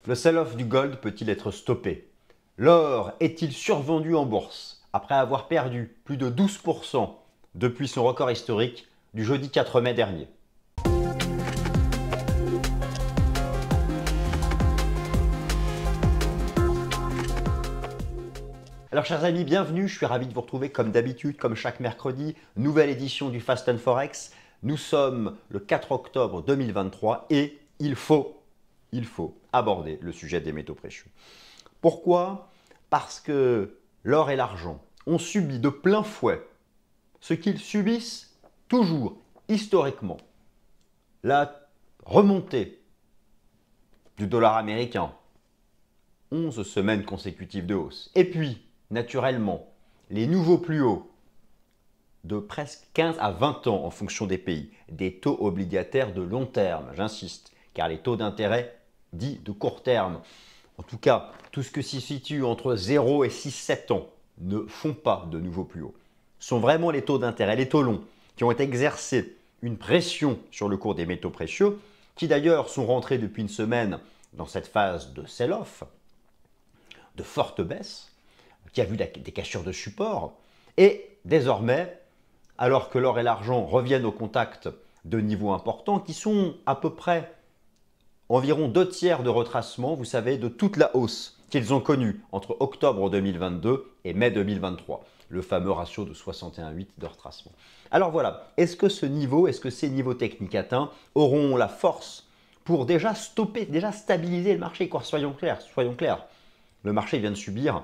Le sell-off du gold peut-il être stoppé? L'or est-il survendu en bourse après avoir perdu plus de 12% depuis son record historique du jeudi 4 mai dernier? Alors chers amis, bienvenue, je suis ravi de vous retrouver comme d'habitude, comme chaque mercredi, nouvelle édition du Fast and Forex. Nous sommes le 4 octobre 2023 et il faut aborder le sujet des métaux précieux. Pourquoi? Parce que l'or et l'argent ont subi de plein fouet ce qu'ils subissent toujours historiquement, la remontée du dollar américain, 11 semaines consécutives de hausse, et puis naturellement, les nouveaux plus hauts de presque 15 à 20 ans en fonction des pays, des taux obligataires de long terme, j'insiste, car les taux d'intérêt dits de court terme, en tout cas tout ce qui se situe entre 0 et 6-7 ans, ne font pas de nouveaux plus hauts. Ce sont vraiment les taux d'intérêt, les taux longs, qui ont exercé une pression sur le cours des métaux précieux, qui d'ailleurs sont rentrés depuis une semaine dans cette phase de sell-off, de forte baisse, qui a vu des cassures de support. Et désormais, alors que l'or et l'argent reviennent au contact de niveaux importants, qui sont à peu près environ 2/3 de retracement, vous savez, de toute la hausse qu'ils ont connue entre octobre 2022 et mai 2023, le fameux ratio de 61,8 de retracement. Alors voilà, est-ce que ces niveaux techniques atteints auront la force pour déjà stopper, déjà stabiliser le marché? Quoi, soyons clairs. Le marché vient de subir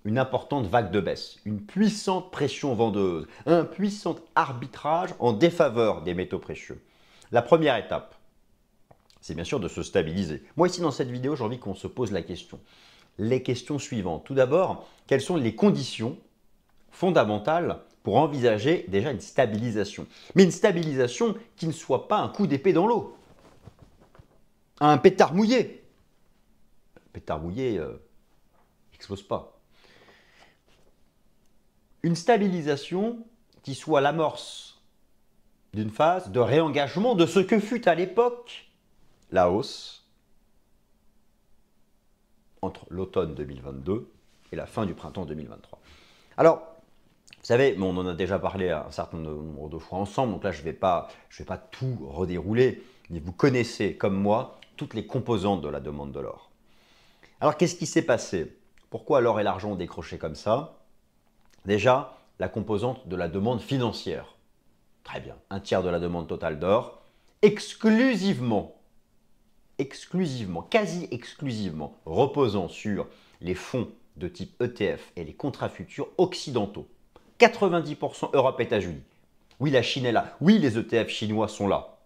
une importante vague de baisse, une puissante pression vendeuse, un puissant arbitrage en défaveur des métaux précieux. La première étape, c'est bien sûr de se stabiliser. Moi ici dans cette vidéo, j'ai envie qu'on se pose la question. Les questions suivantes. Tout d'abord, quelles sont les conditions fondamentales pour envisager déjà une stabilisation? Mais une stabilisation qui ne soit pas un coup d'épée dans l'eau, un pétard mouillé. Le pétard mouillé n'explose pas. Une stabilisation qui soit l'amorce d'une phase de réengagement de ce que fut à l'époque la hausse entre l'automne 2022 et la fin du printemps 2023. Alors, vous savez, on en a déjà parlé un certain nombre de fois ensemble, donc là je ne vais pas tout redérouler, mais vous connaissez comme moi toutes les composantes de la demande de l'or. Alors qu'est-ce qui s'est passé? Pourquoi l'or et l'argent ont décroché comme ça? Déjà, la composante de la demande financière. Très bien, 1/3 de la demande totale d'or, quasi exclusivement, reposant sur les fonds de type ETF et les contrats futurs occidentaux. 90% Europe et États-Unis. Oui, la Chine est là. Oui, les ETF chinois sont là.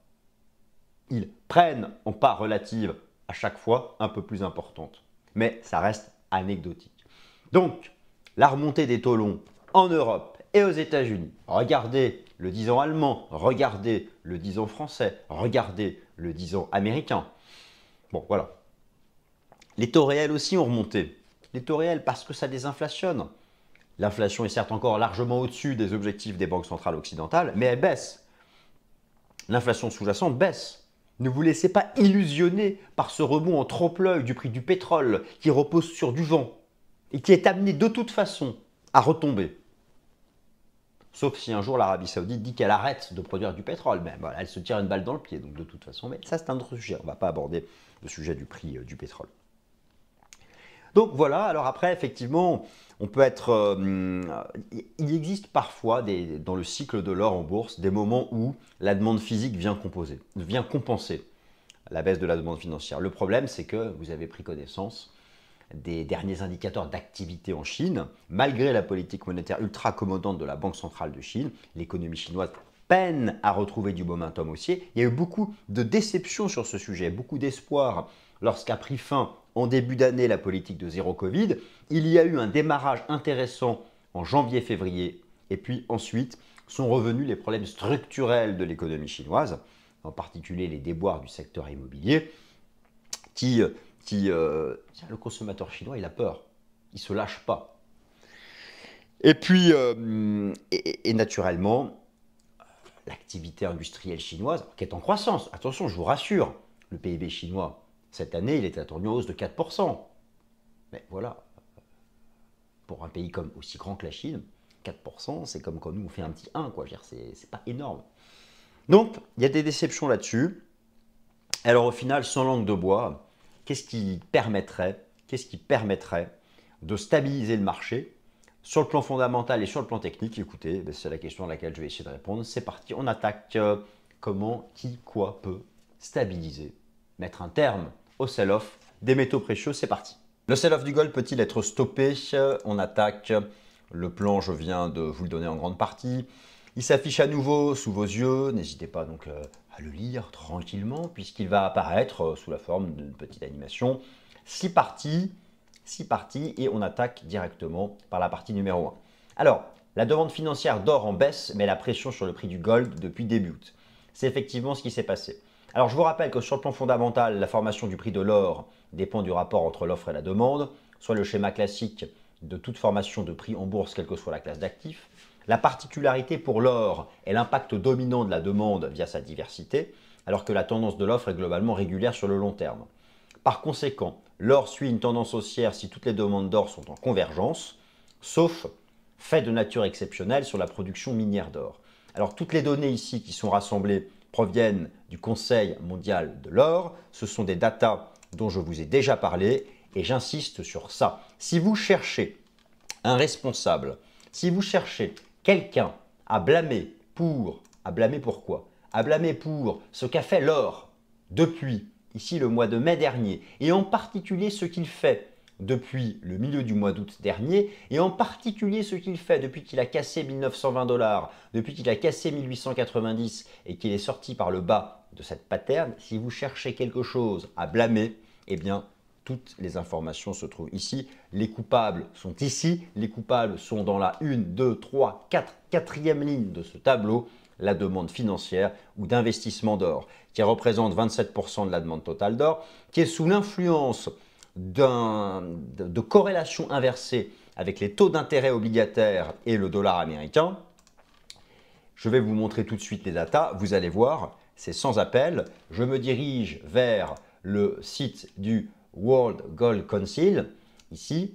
Ils prennent en part relative à chaque fois un peu plus importante. Mais ça reste anecdotique. Donc, la remontée des taux longs en Europe et aux États-Unis. Regardez le 10 ans allemand, regardez le 10 ans français, regardez le 10 ans américain. Bon, voilà. Les taux réels aussi ont remonté. Les taux réels parce que ça désinflationne. L'inflation est certes encore largement au-dessus des objectifs des banques centrales occidentales, mais elle baisse. L'inflation sous-jacente baisse. Ne vous laissez pas illusionner par ce rebond en trompe-l'œil du prix du pétrole qui repose sur du vent et qui est amené de toute façon à retomber. Sauf si un jour l'Arabie Saoudite dit qu'elle arrête de produire du pétrole. Mais voilà, elle se tire une balle dans le pied, donc de toute façon. Mais ça, c'est un autre sujet. On ne va pas aborder le sujet du prix du pétrole. Donc voilà, alors après, effectivement, on peut être. Il existe parfois, dans le cycle de l'or en bourse, des moments où la demande physique vient compenser la baisse de la demande financière. Le problème, c'est que vous avez pris connaissance des derniers indicateurs d'activité en Chine. Malgré la politique monétaire ultra accommodante de la Banque centrale de Chine, l'économie chinoise peine à retrouver du momentum haussier. Il y a eu beaucoup de déceptions sur ce sujet, beaucoup d'espoir lorsqu'a pris fin en début d'année la politique de zéro Covid. Il y a eu un démarrage intéressant en janvier-février et puis ensuite sont revenus les problèmes structurels de l'économie chinoise, en particulier les déboires du secteur immobilier le consommateur chinois, il a peur, il ne se lâche pas. Et puis, naturellement, l'activité industrielle chinoise qui est en croissance. Attention, je vous rassure, le PIB chinois Cette année, il est attendu en hausse de 4%. Mais voilà, pour un pays comme aussi grand que la Chine, 4%, c'est comme quand nous on fait un petit 1, quoi. C'est pas énorme. Donc, il y a des déceptions là-dessus. Alors au final, sans langue de bois, qu'est-ce qui permettrait de stabiliser le marché sur le plan fondamental et sur le plan technique? Écoutez, c'est la question à laquelle je vais essayer de répondre. C'est parti, on attaque. Comment, qui, quoi peut stabiliser, mettre un terme au sell-off des métaux précieux? C'est parti. Le sell-off du gold peut-il être stoppé? On attaque. Le plan, je viens de vous le donner en grande partie. Il s'affiche à nouveau sous vos yeux. N'hésitez pas donc à le lire tranquillement puisqu'il va apparaître sous la forme d'une petite animation. 6 parties et on attaque directement par la partie numéro 1. Alors, la demande financière d'or en baisse met la pression sur le prix du gold depuis début août. C'est effectivement ce qui s'est passé. Alors, je vous rappelle que sur le plan fondamental, la formation du prix de l'or dépend du rapport entre l'offre et la demande, soit le schéma classique de toute formation de prix en bourse, quelle que soit la classe d'actifs. La particularité pour l'or est l'impact dominant de la demande via sa diversité, alors que la tendance de l'offre est globalement régulière sur le long terme. Par conséquent, l'or suit une tendance haussière si toutes les demandes d'or sont en convergence, sauf fait de nature exceptionnelle sur la production minière d'or. Alors toutes les données ici qui sont rassemblées proviennent du Conseil mondial de l'or. Ce sont des datas dont je vous ai déjà parlé et j'insiste sur ça. Si vous cherchez un responsable, si vous cherchez quelqu'un à blâmer pour… À blâmer pourquoi? À blâmer pour ce qu'a fait l'or depuis ici le mois de mai dernier, et en particulier ce qu'il fait depuis le milieu du mois d'août dernier, et en particulier ce qu'il fait depuis qu'il a cassé 1920 $, depuis qu'il a cassé 1890 et qu'il est sorti par le bas de cette pattern, si vous cherchez quelque chose à blâmer, eh bien, toutes les informations se trouvent ici. Les coupables sont ici, les coupables sont dans la 1, 2, 3, 4, quatrième ligne de ce tableau, la demande financière ou d'investissement d'or, qui représente 27% de la demande totale d'or, qui est sous l'influence de corrélation inversée avec les taux d'intérêt obligataires et le dollar américain. Je vais vous montrer tout de suite les datas, vous allez voir, c'est sans appel. Je me dirige vers le site du World Gold Council, ici,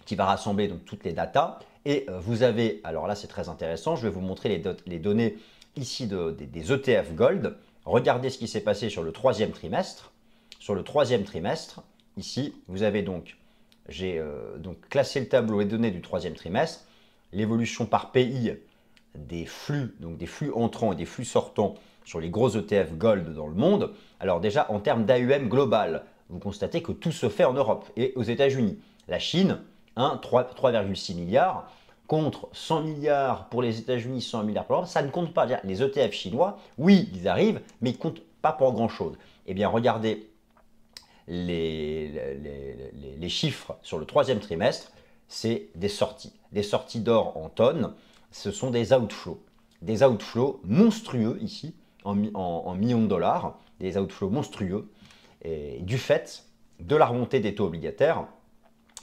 qui va rassembler donc toutes les datas. Et vous avez, alors là c'est très intéressant, je vais vous montrer les données ici des ETF Gold. Regardez ce qui s'est passé sur le troisième trimestre. Sur le troisième trimestre, ici, vous avez donc, j'ai classé le tableau et données du troisième trimestre, l'évolution par pays des flux, donc des flux entrants et des flux sortants sur les gros ETF Gold dans le monde. Alors déjà, en termes d'AUM global, vous constatez que tout se fait en Europe et aux États-Unis. La Chine, 3,6 milliards contre 100 milliards pour les États-Unis, 100 milliards pour l'Europe, ça ne compte pas. Les ETF chinois, oui, ils arrivent, mais ils ne comptent pas pour grand-chose. Eh bien, regardez les chiffres sur le troisième trimestre, c'est des sorties d'or en tonnes, ce sont des outflows monstrueux ici, en millions de dollars, des outflows monstrueux, et du fait de la remontée des taux obligataires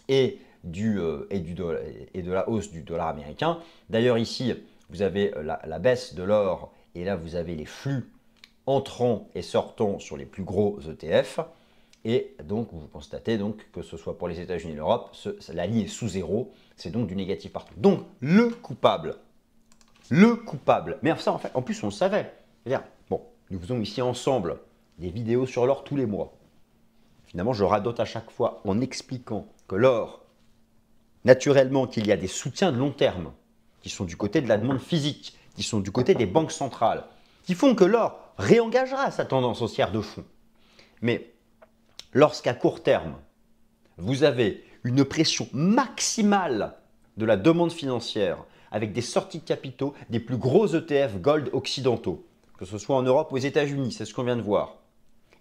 et de la hausse du dollar américain. D'ailleurs ici, vous avez la baisse de l'or et là vous avez les flux entrants et sortants sur les plus gros ETF. Et donc vous constatez donc que ce soit pour les États-Unis et l'Europe, la ligne est sous zéro, c'est donc du négatif partout. Donc le coupable, mais ça en plus on le savait. C'est-à-dire, bon, nous faisons ici ensemble des vidéos sur l'or tous les mois. Finalement, je radote à chaque fois en expliquant que l'or, naturellement, qu'il y a des soutiens de long terme qui sont du côté de la demande physique, qui sont du côté des banques centrales, qui font que l'or réengagera sa tendance haussière de fond. Mais lorsqu'à court terme, vous avez une pression maximale de la demande financière avec des sorties de capitaux des plus gros ETF Gold occidentaux, que ce soit en Europe ou aux États-Unis, c'est ce qu'on vient de voir.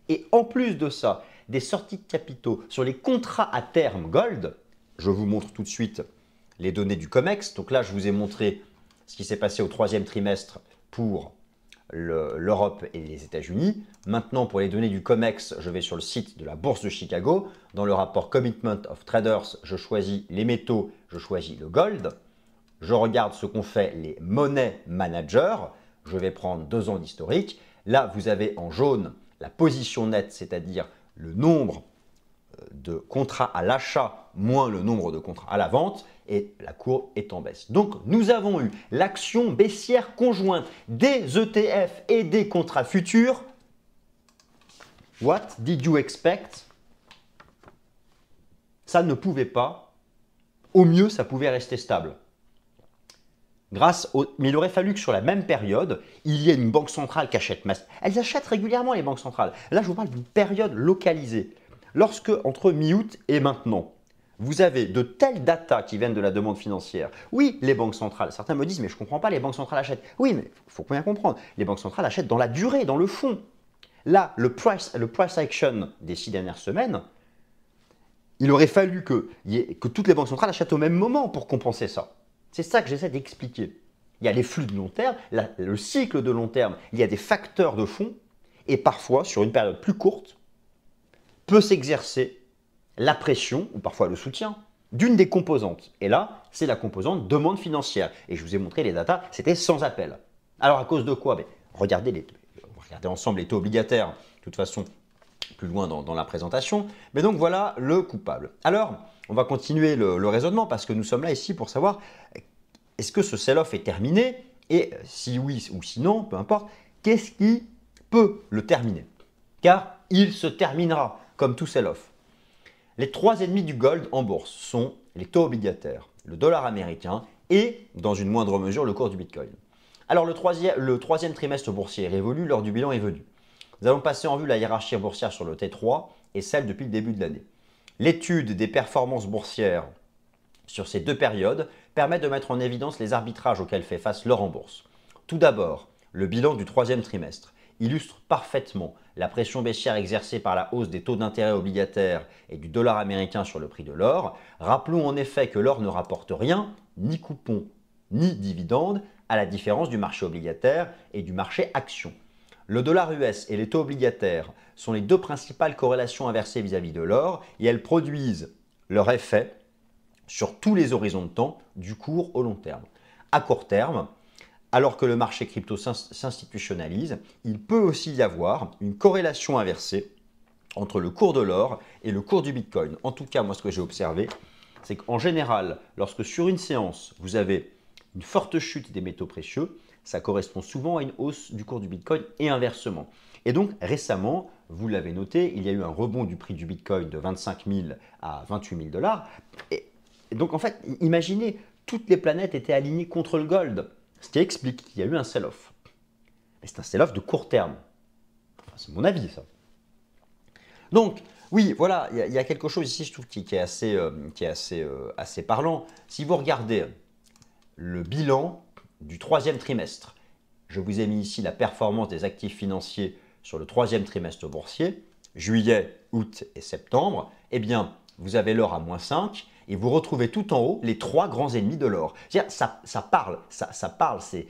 Et en plus de ça, des sorties de capitaux sur les contrats à terme Gold, je vous montre tout de suite les données du COMEX. Donc là, je vous ai montré ce qui s'est passé au troisième trimestre pour l'Europe et les États-Unis. Maintenant, pour les données du COMEX, je vais sur le site de la Bourse de Chicago. Dans le rapport Commitment of Traders, je choisis les métaux, je choisis le gold. Je regarde ce qu'ont fait les money managers. Je vais prendre 2 ans d'historique. Là, vous avez en jaune la position nette, c'est-à-dire le nombre de contrats à l'achat moins le nombre de contrats à la vente, et la courbe est en baisse. Donc, nous avons eu l'action baissière conjointe des ETF et des contrats futurs. What did you expect? Ça ne pouvait pas. Au mieux, ça pouvait rester stable. Mais il aurait fallu que sur la même période, il y ait une banque centrale qui achète masse. Elles achètent régulièrement les banques centrales. Là, je vous parle d'une période localisée. Lorsque, entre mi-août et maintenant, vous avez de telles datas qui viennent de la demande financière. Oui, les banques centrales. Certains me disent, mais je ne comprends pas, les banques centrales achètent. Oui, mais il faut bien comprendre. Les banques centrales achètent dans la durée, dans le fond. Là, le price action des 6 dernières semaines, il aurait fallu que toutes les banques centrales achètent au même moment pour compenser ça. C'est ça que j'essaie d'expliquer. Il y a les flux de long terme, le cycle de long terme, il y a des facteurs de fond, et parfois, sur une période plus courte, peut s'exercer la pression, ou parfois le soutien, d'une des composantes. Et là, c'est la composante demande financière. Et je vous ai montré les datas, c'était sans appel. Alors, à cause de quoi? Regardez ensemble les taux obligataires, de toute façon, plus loin dans la présentation. Mais donc, voilà le coupable. Alors, on va continuer le raisonnement, parce que nous sommes là ici pour savoir, est-ce que ce sell-off est terminé? Et si oui ou sinon, peu importe, qu'est-ce qui peut le terminer? Car il se terminera, comme tout sell-off. Les trois ennemis du gold en bourse sont les taux obligataires, le dollar américain et, dans une moindre mesure, le cours du Bitcoin. Alors, le troisième trimestre boursier est révolu, l'heure du bilan est venue. Nous allons passer en vue la hiérarchie boursière sur le T3 et celle depuis le début de l'année. L'étude des performances boursières sur ces deux périodes permet de mettre en évidence les arbitrages auxquels fait face l'or en bourse. Tout d'abord, le bilan du troisième trimestre illustre parfaitement la pression baissière exercée par la hausse des taux d'intérêt obligataires et du dollar américain sur le prix de l'or. Rappelons en effet que l'or ne rapporte rien, ni coupon, ni dividende, à la différence du marché obligataire et du marché action. Le dollar US et les taux obligataires sont les deux principales corrélations inversées vis-à-vis de l'or et elles produisent leur effet sur tous les horizons de temps du court au long terme. À court terme, alors que le marché crypto s'institutionnalise, il peut aussi y avoir une corrélation inversée entre le cours de l'or et le cours du Bitcoin. En tout cas, moi, ce que j'ai observé, c'est qu'en général, lorsque sur une séance, vous avez une forte chute des métaux précieux, ça correspond souvent à une hausse du cours du Bitcoin et inversement. Et donc, récemment, vous l'avez noté, il y a eu un rebond du prix du Bitcoin de 25 000 à 28 000 $. Et donc, en fait, imaginez, toutes les planètes étaient alignées contre le gold. Ce qui explique qu'il y a eu un sell-off. Mais c'est un sell-off de court terme. Enfin, c'est mon avis, ça. Donc, oui, voilà, il y a quelque chose ici, je trouve, qui est assez parlant. Si vous regardez le bilan du troisième trimestre, je vous ai mis ici la performance des actifs financiers sur le troisième trimestre boursier, juillet, août et septembre, eh bien, vous avez l'or à -5 et vous retrouvez tout en haut les trois grands ennemis de l'or. Ça parle, c'est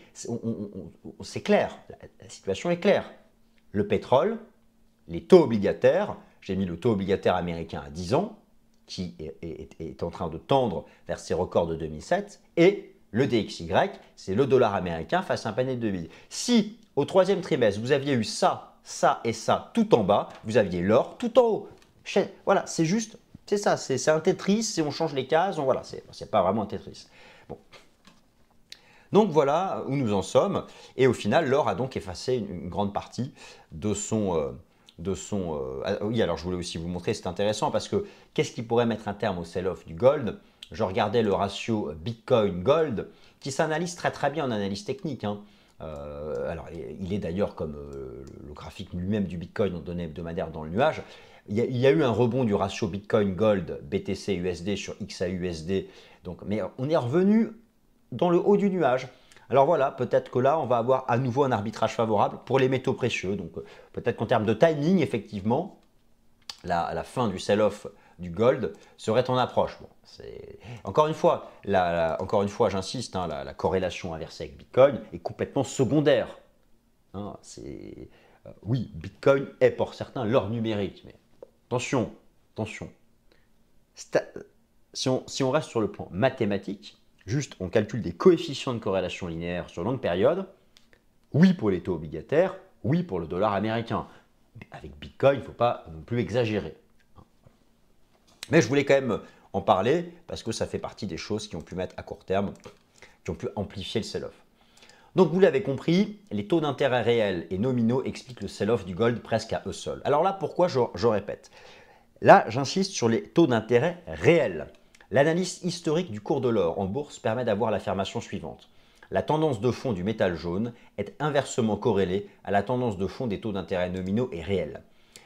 clair, la situation est claire. Le pétrole, les taux obligataires, j'ai mis le taux obligataire américain à 10 ans, qui est en train de tendre vers ses records de 2007, et le DXY, c'est le dollar américain face à un panier de devises. Si au troisième trimestre, vous aviez eu ça, ça et ça tout en bas, vous aviez l'or tout en haut. Voilà, c'est juste, c'est ça, c'est un Tetris, si on change les cases, voilà, c'est pas vraiment un Tetris. Bon. Donc voilà où nous en sommes, et au final, l'or a donc effacé une grande partie de son... oui, alors je voulais aussi vous montrer, c'est intéressant parce que qu'est-ce qui pourrait mettre un terme au sell-off du gold? Je regardais le ratio Bitcoin-Gold qui s'analyse très bien en analyse technique. Alors, il est d'ailleurs comme le graphique lui-même du Bitcoin en données hebdomadaires dans le nuage. Il y a eu un rebond du ratio Bitcoin-Gold BTC-USD sur XAUSD. Donc, mais on est revenu dans le haut du nuage. Alors voilà, peut-être que là, on va avoir à nouveau un arbitrage favorable pour les métaux précieux. Donc peut-être qu'en termes de timing, effectivement, la fin du sell-off du gold serait en approche. Bon, encore une fois, j'insiste, la corrélation inversée avec Bitcoin est complètement secondaire. Oui, Bitcoin est pour certains l'or numérique, mais attention. Si on reste sur le plan mathématique, juste on calcule des coefficients de corrélation linéaire sur longue période, oui pour les taux obligataires, oui pour le dollar américain. Avec Bitcoin, il ne faut pas non plus exagérer. Mais je voulais quand même en parler parce que ça fait partie des choses qui ont pu mettre à court terme, qui ont pu amplifier le sell-off. Donc vous l'avez compris, les taux d'intérêt réels et nominaux expliquent le sell-off du gold presque à eux seuls. Alors là, pourquoi je répète? Là, j'insiste sur les taux d'intérêt réels. L'analyse historique du cours de l'or en bourse permet d'avoir l'affirmation suivante. La tendance de fond du métal jaune est inversement corrélée à la tendance de fond des taux d'intérêt nominaux et réels.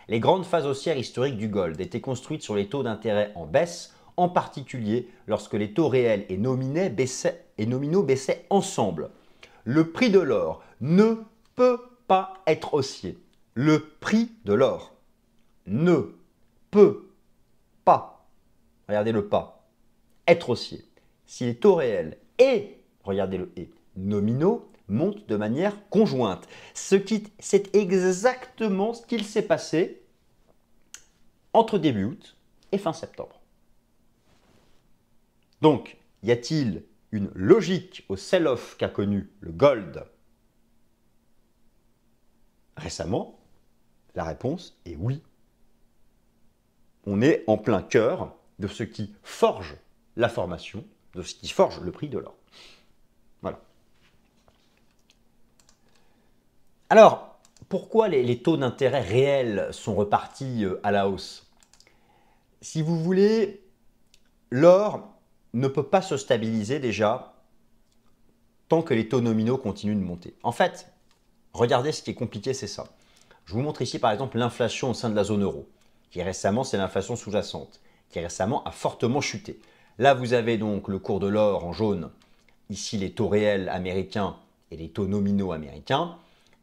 Les grandes phases haussières historiques du gold étaient construites sur les taux d'intérêt en baisse, en particulier lorsque les taux réels et nominaux baissaient ensemble. Le prix de l'or ne peut pas être haussier. Le prix de l'or ne peut pas, regardez le pas, être haussier si les taux réels et, regardez le et, nominaux montent de manière conjointe. C'est exactement ce qu'il s'est passé entre début août et fin septembre. Donc, y a-t-il une logique au sell-off qu'a connu le gold récemment? La réponse est oui. On est en plein cœur de ce qui forge la formation, de ce qui forge le prix de l'or. Voilà. Alors, pourquoi les taux d'intérêt réels sont repartis à la hausse? Si vous voulez, l'or ne peut pas se stabiliser déjà tant que les taux nominaux continuent de monter. En fait, regardez, ce qui est compliqué, c'est ça. Je vous montre ici par exemple l'inflation au sein de la zone euro, qui récemment, c'est l'inflation sous-jacente, qui récemment a fortement chuté. Là, vous avez donc le cours de l'or en jaune, ici les taux réels américains et les taux nominaux américains.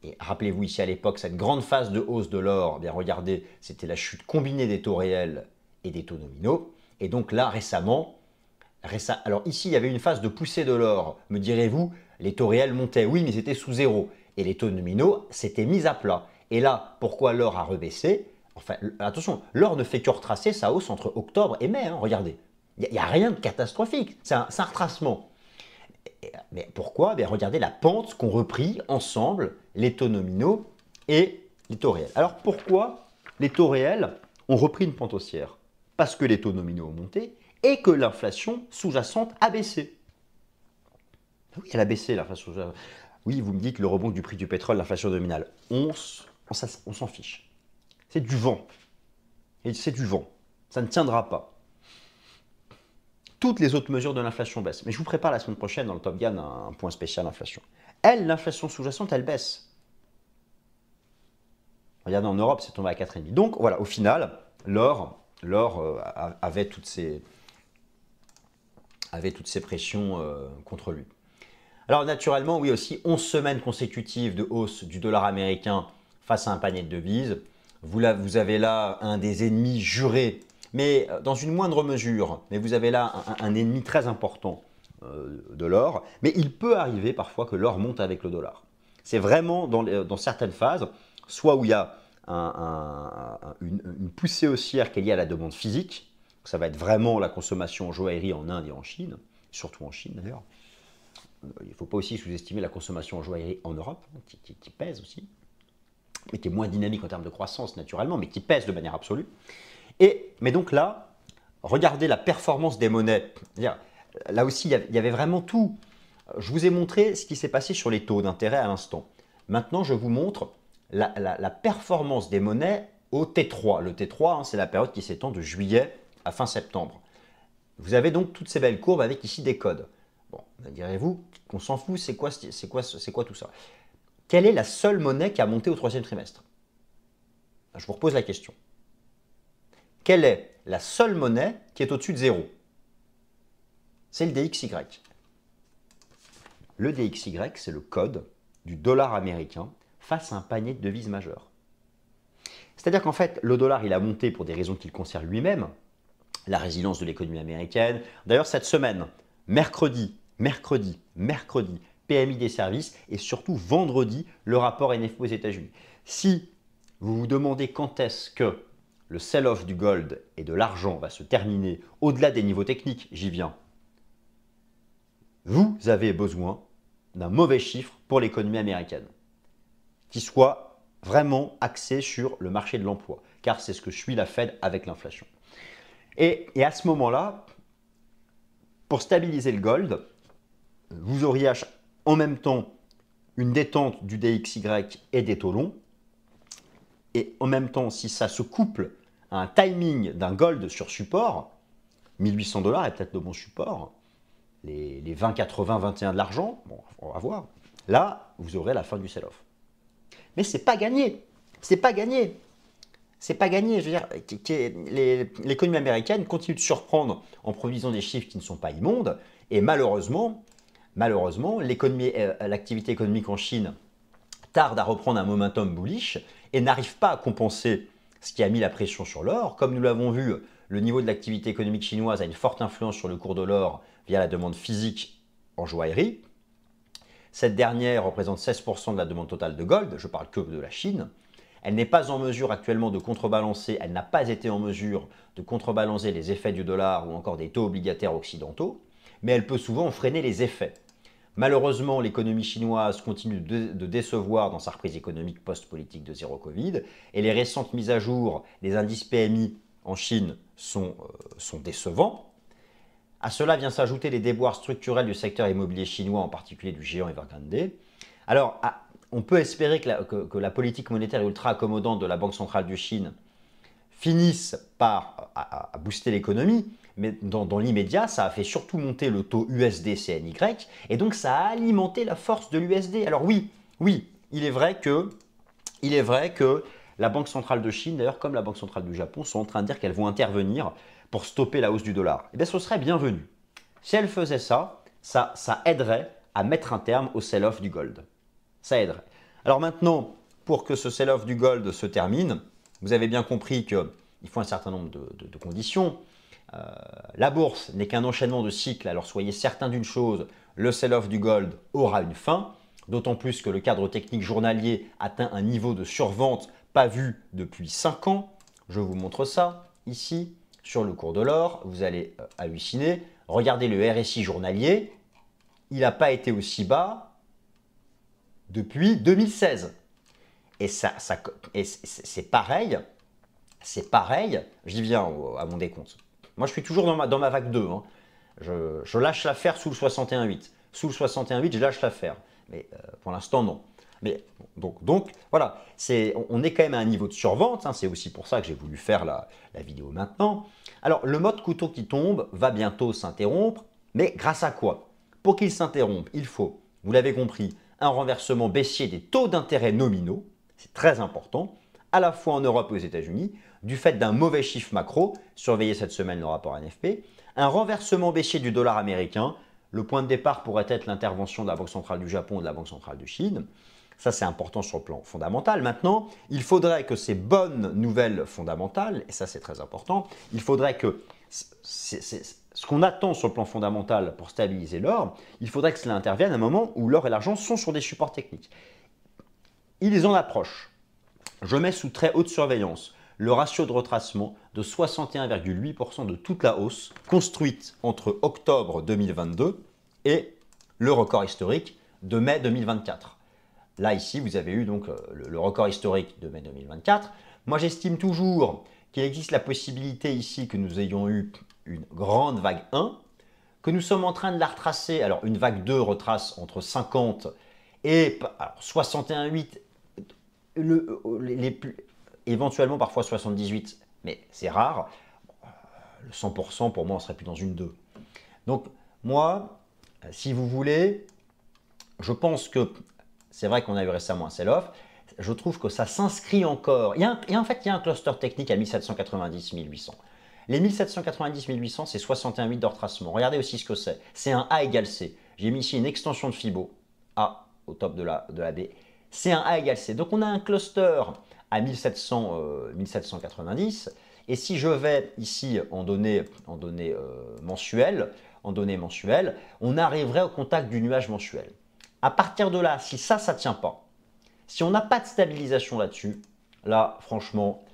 Et rappelez-vous ici à l'époque, cette grande phase de hausse de l'or, bien regardez, c'était la chute combinée des taux réels et des taux nominaux. Et donc là, récemment, alors ici, il y avait une phase de poussée de l'or. Me direz-vous, les taux réels montaient, oui, mais c'était sous zéro. Et les taux nominaux s'étaient mis à plat. Et là, pourquoi l'or a rebaissé? Enfin, attention, l'or ne fait que retracer sa hausse entre octobre et mai, hein, regardez. Il n'y a rien de catastrophique, c'est un retracement. Mais pourquoi? Regardez la pente qu'ont repris ensemble les taux nominaux et les taux réels. Alors pourquoi les taux réels ont repris une pente haussière? Parce que les taux nominaux ont monté et que l'inflation sous-jacente a baissé. Oui, elle a baissé l'inflation sous-jacente. Oui, vous me dites le rebond du prix du pétrole, l'inflation nominale. On s'en fiche. C'est du vent. Et c'est du vent. Ça ne tiendra pas. Toutes les autres mesures de l'inflation baissent. Mais je vous prépare la semaine prochaine dans le Top Gun un point spécial inflation. Elle, l'inflation sous-jacente, elle baisse. Regardez, en Europe, c'est tombé à 4,5. Donc voilà, au final, l'or avait toutes ces pressions contre lui. Alors naturellement, oui aussi, 11 semaines consécutives de hausse du dollar américain face à un panier de devises. Vous avez là un des ennemis jurés, mais dans une moindre mesure. Mais vous avez là un ennemi très important de l'or. Mais il peut arriver parfois que l'or monte avec le dollar. C'est vraiment dans certaines phases, soit où il y a une poussée haussière qui est liée à la demande physique. Ça va être vraiment la consommation en joaillerie en Inde et en Chine, surtout en Chine d'ailleurs. Il ne faut pas aussi sous-estimer la consommation en joaillerie en Europe, qui pèse aussi, mais qui est moins dynamique en termes de croissance naturellement, mais qui pèse de manière absolue. Mais donc là, regardez la performance des monnaies. Là aussi, il y avait vraiment tout. Je vous ai montré ce qui s'est passé sur les taux d'intérêt à l'instant. Maintenant, je vous montre la performance des monnaies au T3. Le T3, c'est la période qui s'étend de juillet à fin septembre. Vous avez donc toutes ces belles courbes avec ici des codes. Bon, direz-vous qu'on s'en fout, c'est quoi tout ça? Quelle est la seule monnaie qui a monté au troisième trimestre? Je vous repose la question. Quelle est la seule monnaie qui est au-dessus de zéro? C'est le DXY. Le DXY, c'est le code du dollar américain face à un panier de devises majeures. C'est-à-dire qu'en fait, le dollar, il a monté pour des raisons qu'il concerne lui-même, la résilience de l'économie américaine. D'ailleurs, cette semaine, mercredi, PMI des services et surtout vendredi, le rapport NFP aux États-Unis. Si vous vous demandez quand est-ce que le sell-off du gold et de l'argent va se terminer au-delà des niveaux techniques, j'y viens, vous avez besoin d'un mauvais chiffre pour l'économie américaine, qui soit vraiment axé sur le marché de l'emploi, car c'est ce que suit la Fed avec l'inflation. Et à ce moment-là, pour stabiliser le gold, vous auriez en même temps une détente du DXY et des taux longs, et en même temps, si ça se couple à un timing d'un gold sur support, 1800 $ est peut-être le bon support, les 20,80, 21 de l'argent, bon, on va voir. Là, vous aurez la fin du sell-off. Mais c'est pas gagné. C'est pas gagné. C'est pas gagné. Je veux dire, l'économie américaine continue de surprendre en produisant des chiffres qui ne sont pas immondes. Et malheureusement, l'activité économique en Chine tarde à reprendre un momentum bullish et n'arrive pas à compenser ce qui a mis la pression sur l'or. Comme nous l'avons vu, le niveau de l'activité économique chinoise a une forte influence sur le cours de l'or via la demande physique en joaillerie. Cette dernière représente 16% de la demande totale de gold, je parle que de la Chine. Elle n'est pas en mesure actuellement de contrebalancer, elle n'a pas été en mesure de contrebalancer les effets du dollar ou encore des taux obligataires occidentaux, mais elle peut souvent freiner les effets. Malheureusement, l'économie chinoise continue de décevoir dans sa reprise économique post-politique de zéro Covid, et les récentes mises à jour des indices PMI en Chine sont décevants. À cela vient s'ajouter les déboires structurels du secteur immobilier chinois, en particulier du géant Evergrande. Alors, on peut espérer que la politique monétaire ultra accommodante de la Banque centrale de Chine finisse par booster l'économie, mais dans l'immédiat, ça a fait surtout monter le taux USD-CNY, et donc ça a alimenté la force de l'USD. Alors oui, il est vrai que la Banque centrale de Chine, d'ailleurs comme la Banque centrale du Japon, sont en train de dire qu'elles vont intervenir pour stopper la hausse du dollar. Eh bien, ce serait bienvenu. Si elles faisaient ça aiderait à mettre un terme au sell-off du gold. Ça aiderait. Alors maintenant, pour que ce sell-off du gold se termine, vous avez bien compris qu'il faut un certain nombre de conditions. La bourse n'est qu'un enchaînement de cycles, alors soyez certains d'une chose, le sell-off du gold aura une fin, d'autant plus que le cadre technique journalier atteint un niveau de survente pas vu depuis 5 ans. Je vous montre ça ici sur le cours de l'or, vous allez halluciner. Regardez le RSI journalier, il n'a pas été aussi bas depuis 2016. Et c'est pareil, j'y viens à mon décompte. Moi, je suis toujours dans ma vague 2. Hein. Je lâche l'affaire sous le 61,8. Sous le 61,8, je lâche l'affaire. Mais pour l'instant, non. Mais donc voilà, on est quand même à un niveau de survente. Hein. C'est aussi pour ça que j'ai voulu faire la vidéo maintenant. Alors, le mode couteau qui tombe va bientôt s'interrompre. Mais grâce à quoi? Pour qu'il s'interrompe, il faut, vous l'avez compris, un renversement baissier des taux d'intérêt nominaux. C'est très important, à la fois en Europe et aux États-Unis, du fait d'un mauvais chiffre macro, surveillez cette semaine le rapport NFP, un renversement baissier du dollar américain, le point de départ pourrait être l'intervention de la Banque centrale du Japon ou de la Banque centrale de Chine. Ça, c'est important sur le plan fondamental. Maintenant, il faudrait que ces bonnes nouvelles fondamentales, et ça c'est très important, il faudrait que ce qu'on attend sur le plan fondamental pour stabiliser l'or, il faudrait que cela intervienne à un moment où l'or et l'argent sont sur des supports techniques. Ils en approchent. Je mets sous très haute surveillance le ratio de retracement de 61,8% de toute la hausse construite entre octobre 2022 et le record historique de mai 2024. Là, ici, vous avez eu donc le record historique de mai 2024. Moi, j'estime toujours qu'il existe la possibilité ici que nous ayons eu une grande vague 1, que nous sommes en train de la retracer. Alors, une vague 2 retrace entre 50 et 61,8, éventuellement parfois 78, mais c'est rare. Le 100% pour moi, on serait plus dans une 2. Donc, moi, si vous voulez, je pense que c'est vrai qu'on a eu récemment un sell-off. Je trouve que ça s'inscrit encore. En fait, il y a un cluster technique à 1790-1800. Les 1790-1800, c'est 61,8 de retracement. Regardez aussi ce que c'est. C'est un A égale C. J'ai mis ici une extension de Fibo, A au top de la B. C'est un A égale C. Donc, on a un cluster à 1790. Et si je vais ici en données mensuelles, on arriverait au contact du nuage mensuel. À partir de là, si ça ne tient pas, si on n'a pas de stabilisation là-dessus, là, franchement,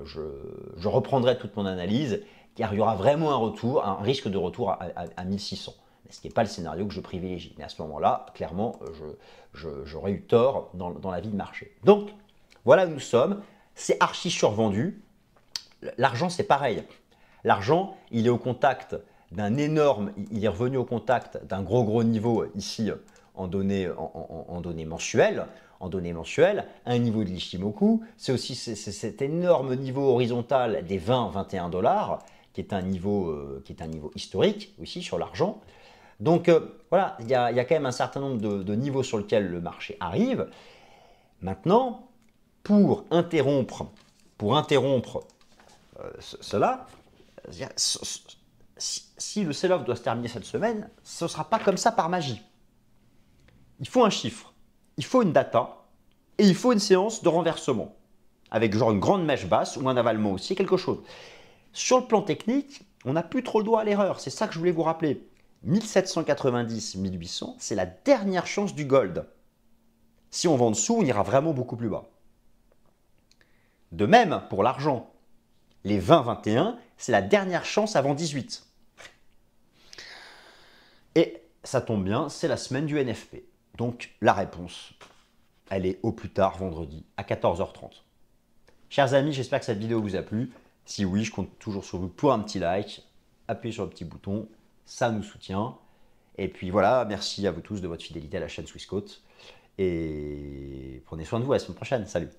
je reprendrai toute mon analyse, car il y aura vraiment un risque de retour à 1600. Ce qui n'est pas le scénario que je privilégie. Mais à ce moment-là, clairement, j'aurais eu tort dans la vie de marché. Donc, Voilà où nous sommes. C'est archi survendu. L'argent, c'est pareil. L'argent, il est au contact d'un énorme, il est revenu au contact d'un gros niveau ici en données mensuelles, un niveau de l'Ishimoku. C'est aussi cet énorme niveau horizontal des 20-21 $, qui est un niveau historique aussi sur l'argent. Donc voilà, il y a quand même un certain nombre de niveaux sur lesquels le marché arrive. Maintenant, pour interrompre cela, si le sell-off doit se terminer cette semaine, ce ne sera pas comme ça par magie. Il faut un chiffre, il faut une data et il faut une séance de renversement avec genre une grande mèche basse ou un avalement aussi, quelque chose. Sur le plan technique, on n'a plus trop le droit à l'erreur, c'est ça que je voulais vous rappeler. 1790-1800, c'est la dernière chance du gold. Si on va en dessous, on ira vraiment beaucoup plus bas. De même pour l'argent. Les 20-21, c'est la dernière chance avant 18. Et ça tombe bien, c'est la semaine du NFP. Donc la réponse, elle est au plus tard vendredi à 14h30. Chers amis, j'espère que cette vidéo vous a plu. Si oui, je compte toujours sur vous pour un petit like. Appuyez sur le petit bouton, ça nous soutient. Et puis voilà, merci à vous tous de votre fidélité à la chaîne Swissquote. Et prenez soin de vous, à la semaine prochaine. Salut!